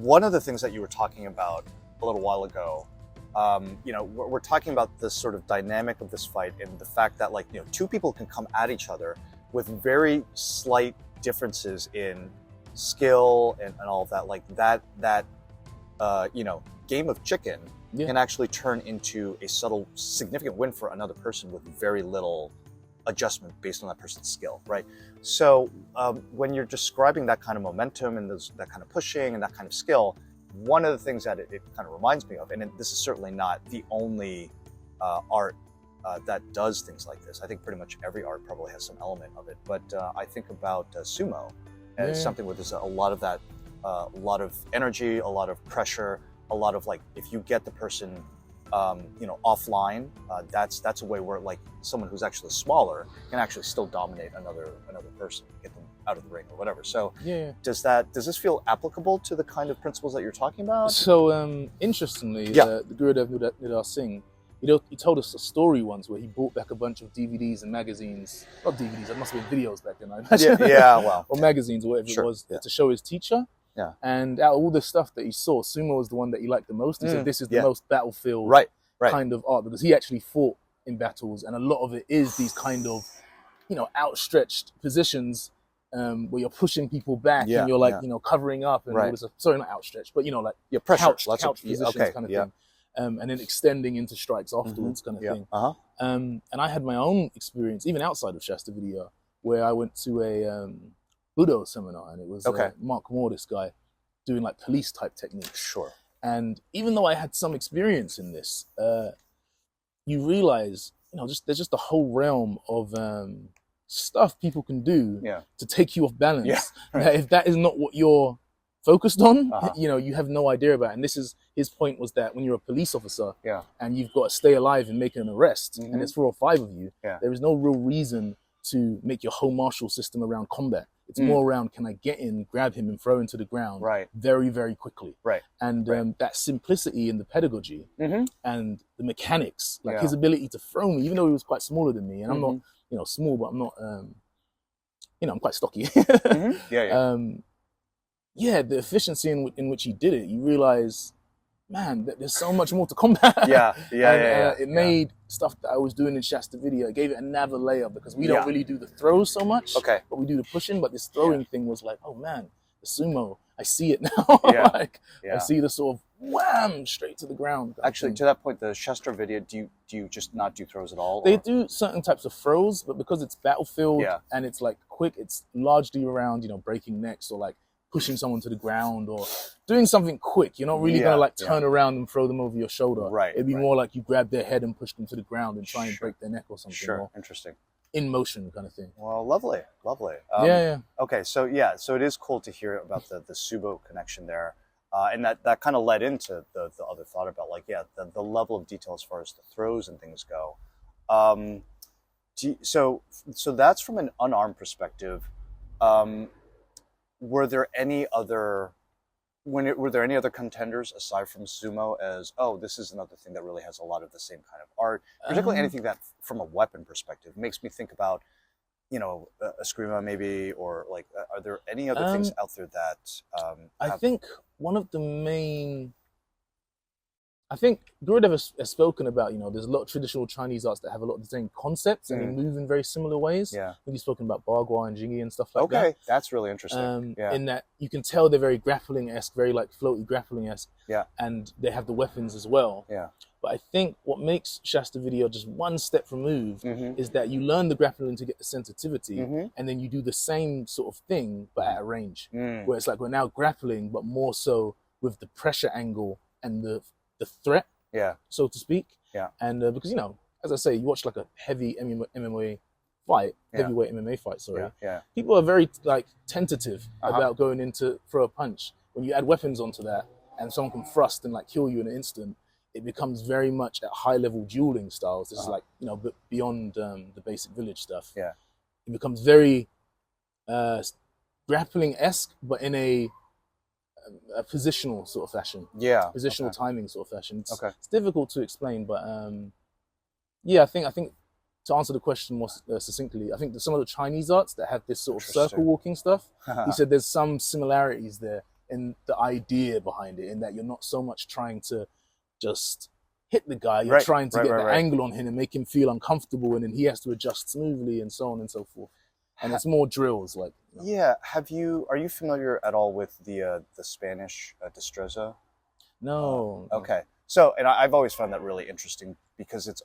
one of the things that you were talking about a little while ago, we're talking about this sort of dynamic of this fight and the fact that two people can come at each other with very slight differences in skill and all of that. Like that game of chicken can actually turn into a subtle, significant win for another person with very little adjustment based on that person's skill, right? So when you're describing that kind of momentum and that kind of pushing and that kind of skill, one of the things that it kind of reminds me of, and this is certainly not the only art that does things like this. I think pretty much every art probably has some element of it, but I think about sumo as something where there's a lot of that, a lot of energy, a lot of pressure, a lot of if you get the person offline, that's a way where someone who's actually smaller can actually still dominate another person, get them out of the ring or whatever. So does this feel applicable to the kind of principles that you're talking about? So interestingly, the Gurudev Nidar Singh, he told us a story once where he brought back a bunch of DVDs and magazines, not DVDs, it must have been videos back then, I imagine. Or magazines or whatever it was, to show his teacher. Yeah. And out of all the stuff that he saw, sumo was the one that he liked the most. He said this is the most battlefield kind of art, because he actually fought in battles, and a lot of it is these kind of, outstretched positions where you're pushing people back and you're covering up and all this stuff. Sorry, not outstretched, but pressure, couch positions kind of thing. And then extending into strikes afterwards kind of thing. And I had my own experience, even outside of Shastar Vidya, where I went to a Budo seminar, and it was Mark Moore, this guy, doing police type techniques. Sure. And even though I had some experience in this, you realize, there's just a whole realm of stuff people can do to take you off balance. Yeah, right. If that is not what you're focused on, you have no idea about it. And this is his point, was that when you're a police officer and you've got to stay alive and make an arrest, and there's 4 or 5 of you, there is no real reason to make your whole martial system around combat. It's more around, can I get in, grab him and throw him to the ground very, very quickly. Right. And that simplicity in the pedagogy and the mechanics, his ability to throw me, even though he was quite smaller than me, and I'm not, small, but I'm not, I'm quite stocky. The efficiency in which he did it, you realize, man, there's so much more to combat. It made stuff that I was doing in Shastar Vidya, it gave it another layer, because we don't really do the throws so much, but we do the pushing. But this throwing thing was like, oh man, the sumo, I see it now. I see the sort of wham straight to the ground. Actually, to that point, the Shastar Vidya, do you just not do throws at all? They do certain types of throws, but because it's battlefield and it's quick, it's largely around breaking necks or pushing someone to the ground or doing something quick. You're not really going to turn around and throw them over your shoulder. Right. It'd be more like you grab their head and push them to the ground and try and break their neck or something. Sure. Interesting. In motion kind of thing. Well, lovely. Okay, so it is cool to hear about the sumo connection there. And that kind of led into the other thought about the level of detail as far as the throws and things go. So that's from an unarmed perspective. Were there any other contenders aside from sumo as, this is another thing that really has a lot of the same kind of art, particularly anything that from a weapon perspective makes me think about, eskrima maybe, or are there any other things out there that I think one of the main, I think Gurudev has spoken about, there's a lot of traditional Chinese arts that have a lot of the same concepts and they move in very similar ways. Yeah. I think he's spoken about Bagua and Jingi and stuff like that. Okay, that's really interesting. In that you can tell they're very grappling-esque, very floaty grappling-esque. Yeah. And they have the weapons as well. Yeah. But I think what makes Shastar Vidya just one step removed is that you learn the grappling to get the sensitivity, and then you do the same sort of thing, but at a range. Where it's we're now grappling, but more so with the pressure angle and the threat, so to speak. Yeah. And because, as I say, you watch a heavy MMA fight, heavyweight MMA fight, sorry. Yeah. People are very tentative about going into throw a punch. When you add weapons onto that and someone can thrust and kill you in an instant, it becomes very much at high level dueling styles. This is but beyond the basic village stuff. Yeah. It becomes very grappling-esque, but in a positional sort of fashion. Yeah. Positional timing sort of fashion. It's difficult to explain, but I think to answer the question more succinctly, I think some of the Chinese arts that have this sort of circle walking stuff, he said there's some similarities there in the idea behind it, in that you're not so much trying to just hit the guy, you're trying to get the angle on him and make him feel uncomfortable, and then he has to adjust smoothly and so on and so forth. And it's more drills, like. Yeah. Are you familiar at all with the Spanish destreza? No. Okay. So, and I've always found that really interesting because it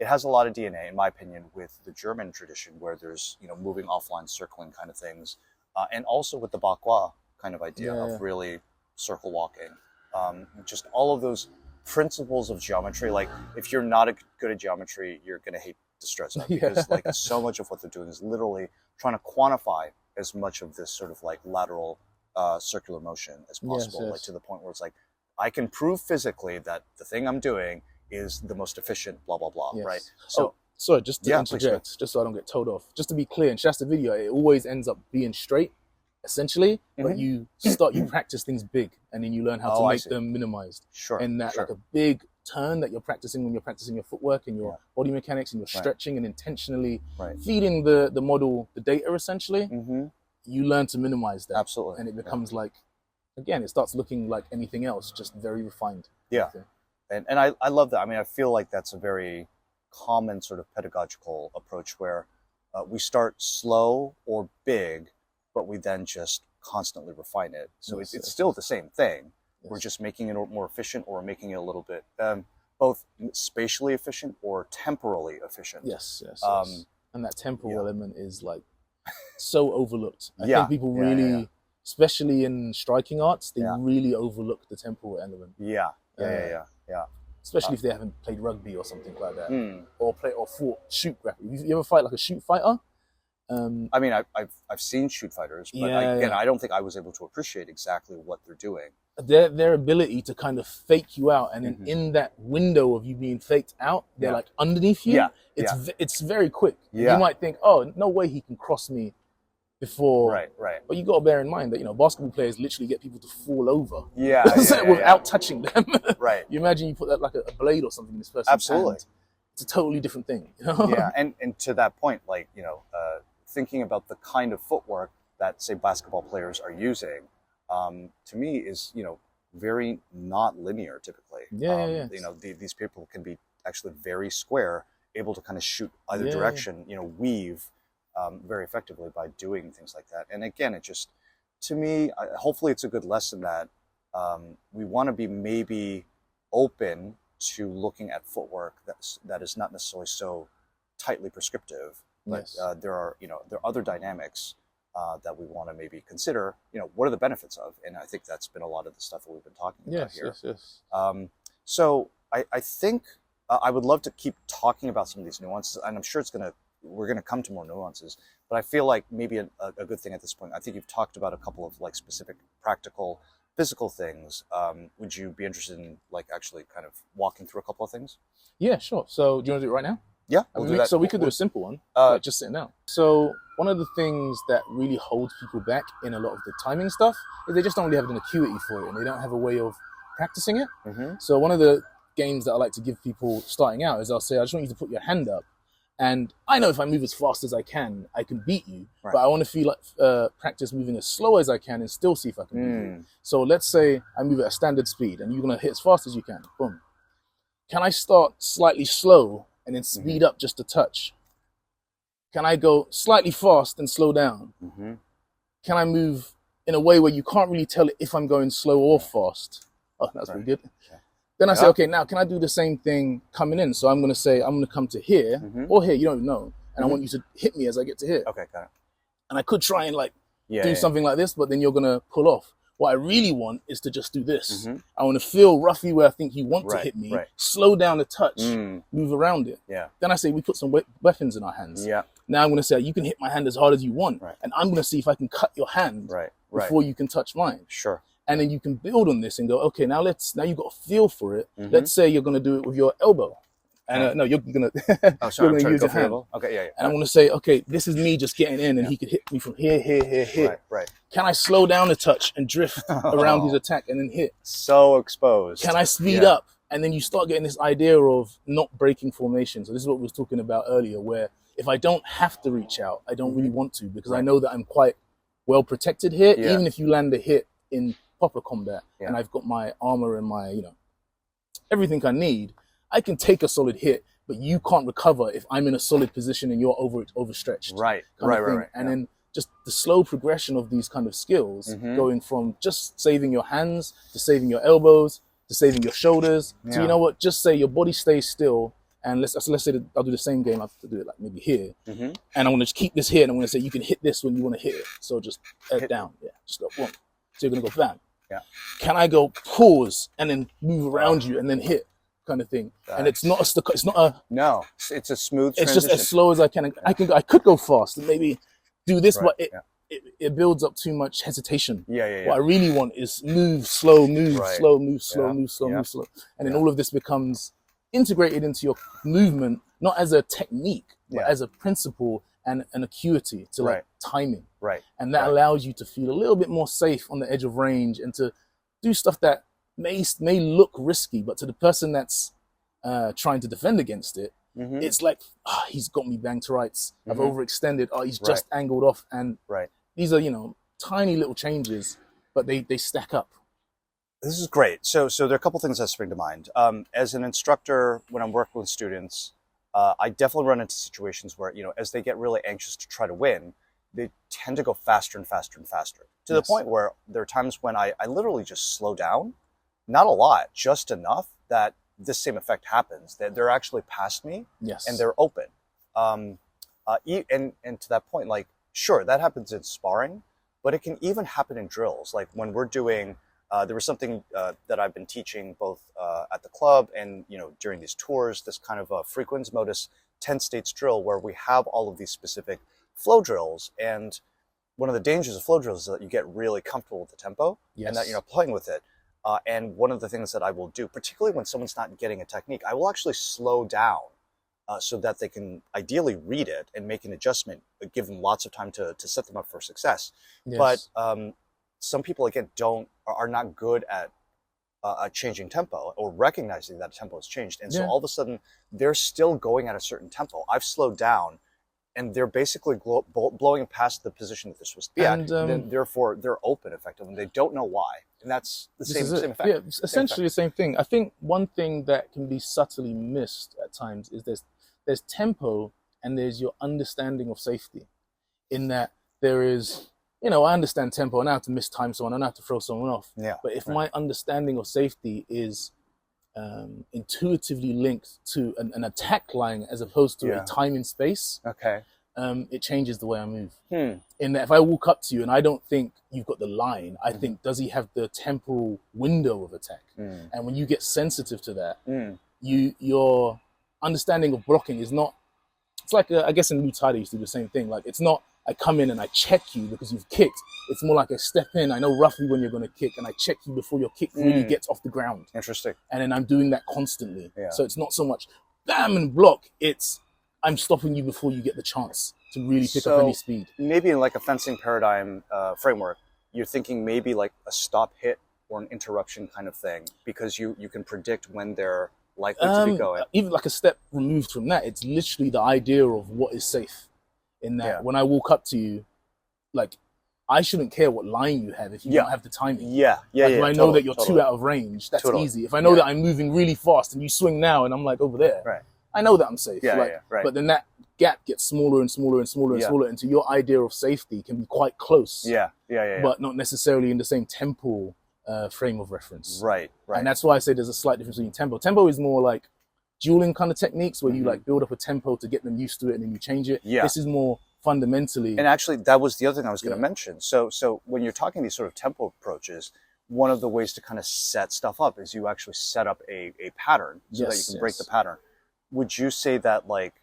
has a lot of DNA, in my opinion, with the German tradition, where there's, moving offline, circling kind of things, and also with the bakwa kind of idea of really circle walking. Just all of those principles of geometry. Like, if you're not good at geometry, you're going to hate destreza, because like so much of what they're doing is literally trying to quantify as much of this sort of like lateral circular motion as possible, like to the point where it's like, I can prove physically that the thing I'm doing is the most efficient, blah, blah, blah, right? So, sorry, just to interject, just so I don't get told off. Just to be clear, in Shastar Vidya, it always ends up being straight, essentially, but you practice things big, and then you learn how to make them minimized. Sure. And that like a big turn that you're practicing when you're practicing your footwork and your body mechanics and your stretching and intentionally feeding the model the data, essentially, you learn to minimize that. Absolutely. And it becomes like, again, it starts looking like anything else, just very refined. Yeah. And I love that. I mean, I feel like that's a very common sort of pedagogical approach, where we start slow or big, but we then just constantly refine it. So it's still the same thing. We're just making it more efficient, or making it a little bit both spatially efficient or temporally efficient. Yes. And that temporal element is like so overlooked. I think people really, especially in striking arts, they really overlook the temporal element. Yeah. Especially if they haven't played rugby or something like that, or fought shoot grapple. You ever fight like a shoot fighter? I mean, I've seen shoot fighters, but I don't think I was able to appreciate exactly what they're doing. Their ability to kind of fake you out, and then in that window of you being faked out, they're like underneath you. It's very quick. You might think, oh, no way he can cross me before. Right. But you got to bear in mind that, basketball players literally get people to fall over. Without touching them. Right. You imagine you put that like a blade or something in this person's hand. It's a totally different thing. And to that point, like, thinking about the kind of footwork that, say, basketball players are using, to me is, very not linear typically. These people can be actually very square, able to kind of shoot either direction, weave very effectively by doing things like that. And again, it just, to me, hopefully it's a good lesson that we want to be maybe open to looking at footwork that is not necessarily so tightly prescriptive, but there are other dynamics that we want to maybe consider. What are the benefits of? And I think that's been a lot of the stuff that we've been talking about here. So I think I would love to keep talking about some of these nuances, and I'm sure we're gonna come to more nuances. But I feel like maybe a good thing at this point, I think you've talked about a couple of like specific practical physical things. Would you be interested in like actually kind of walking through a couple of things? Yeah, sure. So do you want to do it right now? Yeah, we'll do that. So we could do a simple one, like just sitting down. So one of the things that really holds people back in a lot of the timing stuff is they just don't really have an acuity for it, and they don't have a way of practicing it. So one of the games that I like to give people starting out is I'll say, I just want you to put your hand up, and I know if I move as fast as I can beat you, but I want to feel like practice moving as slow as I can and still see if I can beat you. So let's say I move at a standard speed, and you're going to hit as fast as you can. Boom. Can I start slightly slow and then speed up just a touch? Can I go slightly fast and slow down? Can I move in a way where you can't really tell if I'm going slow or fast? Oh, that's very good. Then I say, okay, now can I do the same thing coming in? So I'm going to say, I'm going to come to here or here, you don't know. And I want you to hit me as I get to here. Okay, got it. And I could try and like do something like this, but then you're going to pull off. What I really want is to just do this. I want to feel roughly where I think you want to hit me, slow down a touch, move around it. Then I say we put some weapons in our hands. Now I'm going to say you can hit my hand as hard as you want, and I'm going to see if I can cut your hand before you can touch mine. And then you can build on this and go, okay, now you've got a feel for it. Let's say you're going to do it with your elbow. And no, you're going to use your hand. Okay, And I'm going to say, okay, this is me just getting in, and he could hit me from here, here. Can I slow down a touch and drift around his attack and then hit? So exposed. Can I speed up? And then you start getting this idea of not breaking formation. So this is what we was talking about earlier, where if I don't have to reach out, I don't really want to, because I know that I'm quite well protected here. Even if you land a hit in proper combat, and I've got my armor and my, you know, everything I need, I can take a solid hit, but you can't recover if I'm in a solid position and you're overstretched. Right. And then just the slow progression of these kind of skills, going from just saving your hands to saving your elbows to saving your shoulders. So you know what? Just say your body stays still, and let's say that I'll do the same game. I have to do it like maybe here, and I'm going to keep this here, and I'm going to say you can hit this when you want to hit it. So just head down, just go boom. So you're going to go bam. Can I go pause and then move around you and then hit? Kind of thing. And it's not a no, it's a smooth transition. It's just as slow as I can. I could go fast and maybe do this, but it builds up too much hesitation. What I really want is move slow, move slow, move slow, move slow, move slow. And then all of this becomes integrated into your movement, not as a technique, but as a principle and an acuity to like timing. And that allows you to feel a little bit more safe on the edge of range and to do stuff that may look risky, but to the person that's trying to defend against it, it's like, he's got me banged to rights. I've overextended. He's just angled off. And these are, you know, tiny little changes, but they stack up. This is great. So there are a couple things that spring to mind. As an instructor, when I'm working with students, I definitely run into situations where, you know, as they get really anxious to try to win, they tend to go faster and faster and faster, to the point where there are times when I literally just slow down. Not a lot, just enough that this same effect happens, that they're actually past me and they're open. And to that point, like, sure, that happens in sparring, but it can even happen in drills. Like when we're doing, there was something that I've been teaching both at the club and, you know, during these tours, this kind of a frequens modus 10 states drill where we have all of these specific flow drills. And one of the dangers of flow drills is that you get really comfortable with the tempo and that you're playing with it. And one of the things that I will do, particularly when someone's not getting a technique, I will actually slow down so that they can ideally read it and make an adjustment, give them lots of time to set them up for success. But some people, again, are not good at changing tempo or recognizing that tempo has changed. And so all of a sudden, they're still going at a certain tempo. I've slowed down, and they're basically blowing past the position that they're supposed to be at. And therefore, they're open effectively, and they don't know why. And that's the same effect. Yeah, essentially the same thing. I think one thing that can be subtly missed at times is there's tempo and there's your understanding of safety. In that there is, you know, I understand tempo and I have to miss time someone, I don't have to throw someone off. But if my understanding of safety is intuitively linked to an attack line as opposed to a time and space, it changes the way I move. In that if I walk up to you and I don't think you've got the line, I think, does he have the temporal window of attack? And when you get sensitive to that, your understanding of blocking is not, it's like, I guess in Muay Thai they used to do the same thing. Like, it's not, I come in and I check you because you've kicked. It's more like I step in, I know roughly when you're going to kick, and I check you before your kick really gets off the ground. Interesting. And then I'm doing that constantly. So it's not so much bam and block, it's I'm stopping you before you get the chance to really pick up any speed. Maybe in like a fencing paradigm framework, you're thinking maybe like a stop hit or an interruption kind of thing, because you can predict when they're likely to be going. Even like a step removed from that, it's literally the idea of what is safe. In that when I walk up to you, like, I shouldn't care what line you have if you don't have the timing. If I know that you're too out of range, that's easy. If I know that I'm moving really fast and you swing now and I'm like over there, I know that I'm safe. But then that gap gets smaller and smaller and smaller and smaller until your idea of safety can be quite close. But not necessarily in the same temporal frame of reference. And that's why I say there's a slight difference between tempo. Tempo is more like dueling kind of techniques where you like build up a tempo to get them used to it and then you change it. This is more fundamentally. And actually, that was the other thing I was going to mention. So when you're talking these sort of tempo approaches, one of the ways to kind of set stuff up is you actually set up a pattern so that you can break the pattern. Would you say that, like,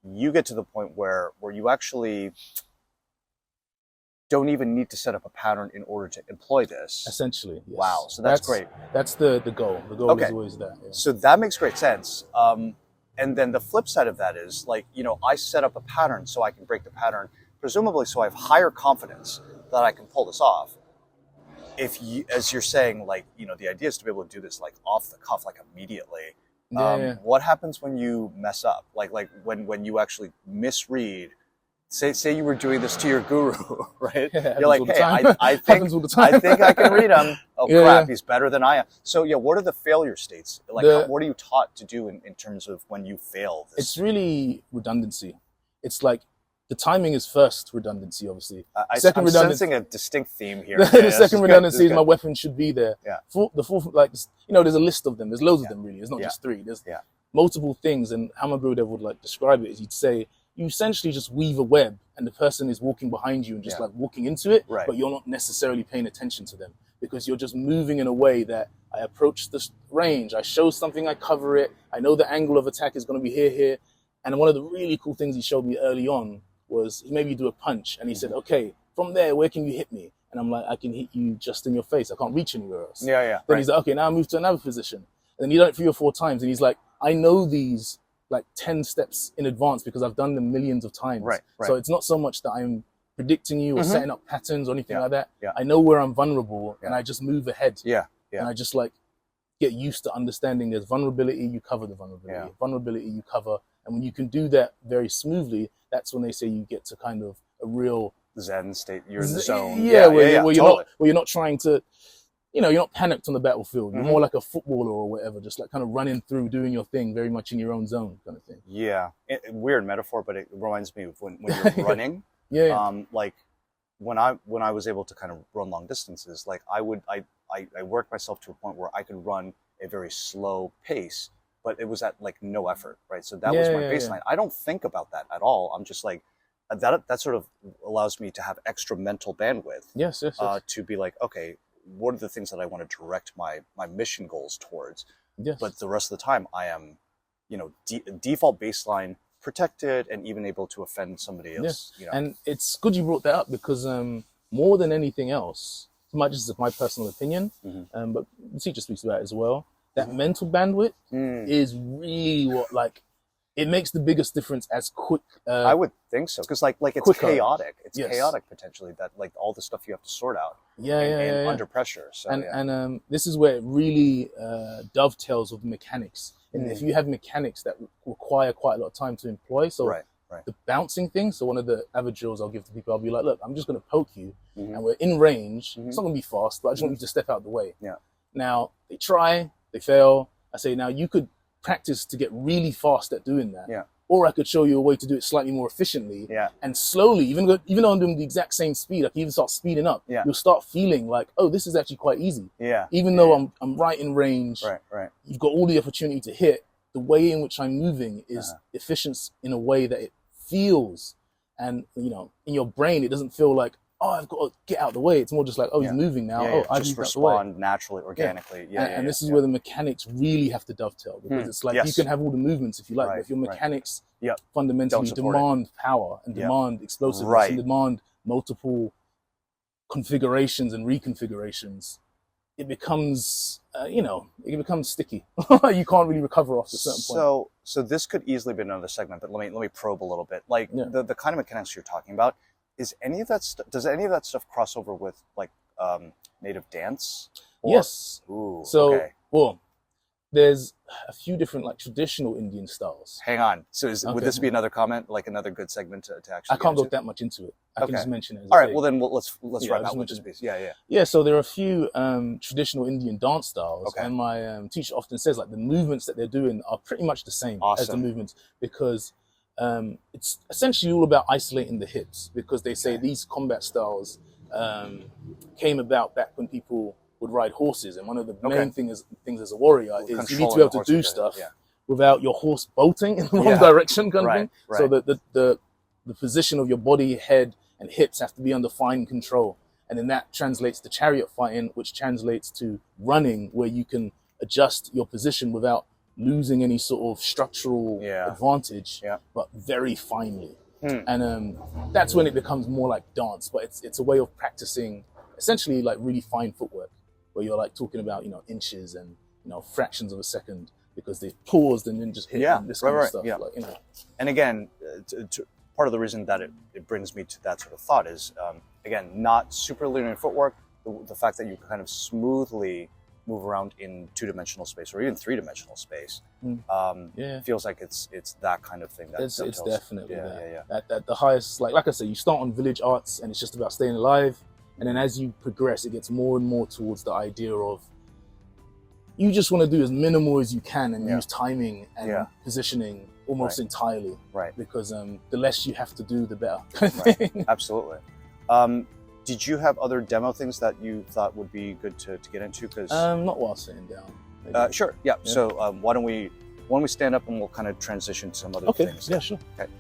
you get to the point where you actually don't even need to set up a pattern in order to employ this? Essentially, yes. Wow, so that's great. That's the goal. The goal is always that. So that makes great sense. And then the flip side of that is, like, you know, I set up a pattern so I can break the pattern, presumably so I have higher confidence that I can pull this off. If you, as you're saying, like, you know, the idea is to be able to do this like off the cuff, like immediately. What happens when you mess up? Like when you actually misread say you were doing this to your guru, right? Yeah, you're like, hey, I happens all the time. I think I can read him. Oh Yeah, crap, yeah. he's better than I am. So yeah, what are the failure states? Like, what are you taught to do in terms of when you fail this? It's really redundancy. It's like the timing is first redundancy, obviously. I'm sensing a distinct theme here. The second redundancy is my weapon should be there. Yeah. The fourth, like, you know, there's a list of them. There's loads of them, really. There's not just three. There's multiple things. And how my Buddha would like describe it is he'd say, you essentially just weave a web and the person is walking behind you and just like walking into it, but you're not necessarily paying attention to them because you're just moving in a way that I approach this range, I show something, I cover it, I know the angle of attack is going to be here. And one of the really cool things he showed me early on was he made me do a punch and he said, okay, from there, where can you hit me? And I'm like, I can hit you just in your face. I can't reach anywhere else. Then he's like, okay, now I move to another position. And then he done it 3 or 4 times. And he's like, I know these like 10 steps in advance because I've done them millions of times. So it's not so much that I'm predicting you or setting up patterns or anything like that. I know where I'm vulnerable and I just move ahead. And I just like get used to understanding there's vulnerability, you cover the vulnerability. Vulnerability, you cover. And when you can do that very smoothly, that's when they say you get to kind of a real Zen state. You're in the zone. Where you're not trying to, you know, you're not panicked on the battlefield. You're more like a footballer or whatever, just like kind of running through, doing your thing, very much in your own zone kind of thing. Yeah. Weird metaphor, but it reminds me of when you're running. Like when I was able to kind of run long distances, like I worked myself to a point where I could run a very slow pace, but it was at like no effort, right? So that was my baseline. I don't think about that at all. I'm just like, that sort of allows me to have extra mental bandwidth. Yes. To be like, okay, what are the things that I want to direct my mission goals towards? But the rest of the time I am, you know, default baseline protected and even able to offend somebody else. You know? And it's good you brought that up because more than anything else, as much as it's my personal opinion, but the teacher speaks about it as well, that mental bandwidth is really what, like, it makes the biggest difference as quick. I would think so, because like it's quicker. Chaotic. It's chaotic potentially, that like all the stuff you have to sort out. Under pressure. So and this is where it really dovetails with mechanics. And if you have mechanics that require quite a lot of time to employ, so the bouncing thing. So one of the average drills I'll give to people, I'll be like, look, I'm just going to poke you, and we're in range. It's not going to be fast, but I just want you to step out of the way. Now they try, they fail. I say, now you could practice to get really fast at doing that. Or I could show you a way to do it slightly more efficiently. And slowly, even though I'm doing the exact same speed, I can even start speeding up. You'll start feeling like, oh, this is actually quite easy. Even though I'm right in range, you've got all the opportunity to hit. The way in which I'm moving is efficient in a way that it feels, and you know, in your brain, it doesn't feel like, oh, I've got to get out of the way. It's more just like, oh, he's moving now. Oh, I just respond naturally, organically. And this is where the mechanics really have to dovetail, because it's like you can have all the movements if you like, but if your mechanics fundamentally demand power and demand explosiveness and demand multiple configurations and reconfigurations, it becomes, it becomes sticky. You can't really recover after a certain point. So this could easily be another segment, but let me probe a little bit. Like the kind of mechanics you're talking about. Does any of that stuff cross over with like native dance? Yes. Ooh, well, there's a few different like traditional Indian styles. Hang on. So would this be another comment, like another good segment to actually? I can't go that much into it. I can just mention it. All right. Well, then let's wrap out with this piece. Yeah. So there are a few traditional Indian dance styles, and my teacher often says like the movements that they're doing are pretty much the same as the movements, because it's essentially all about isolating the hips, because they say these combat styles came about back when people would ride horses, and one of the main things as a warrior is you need to be able to do stuff without your horse bolting in the wrong direction, kind of thing. So the position of your body, head, and hips have to be under fine control, and then that translates to chariot fighting, which translates to running, where you can adjust your position without losing any sort of structural advantage, but very finely. And that's when it becomes more like dance, but it's a way of practicing essentially like really fine footwork, where you're like talking about, inches and, fractions of a second, because they've paused and then just hit this kind of stuff. Like, And again, part of the reason that it brings me to that sort of thought is, again, not super linear footwork, the fact that you kind of smoothly move around in 2-dimensional space or even 3-dimensional space. Yeah, feels like it's that kind of thing. It's definitely yeah. At the highest, like I said, you start on village arts and it's just about staying alive, and then as you progress, it gets more and more towards the idea of you just want to do as minimal as you can and use timing and positioning almost entirely, right? Because the less you have to do, the better. Right. Absolutely. Did you have other demo things that you thought would be good to get into? Because not while sitting down. Sure. Yeah. So why don't we stand up and we'll kind of transition to some other things. Yeah. Sure. Okay.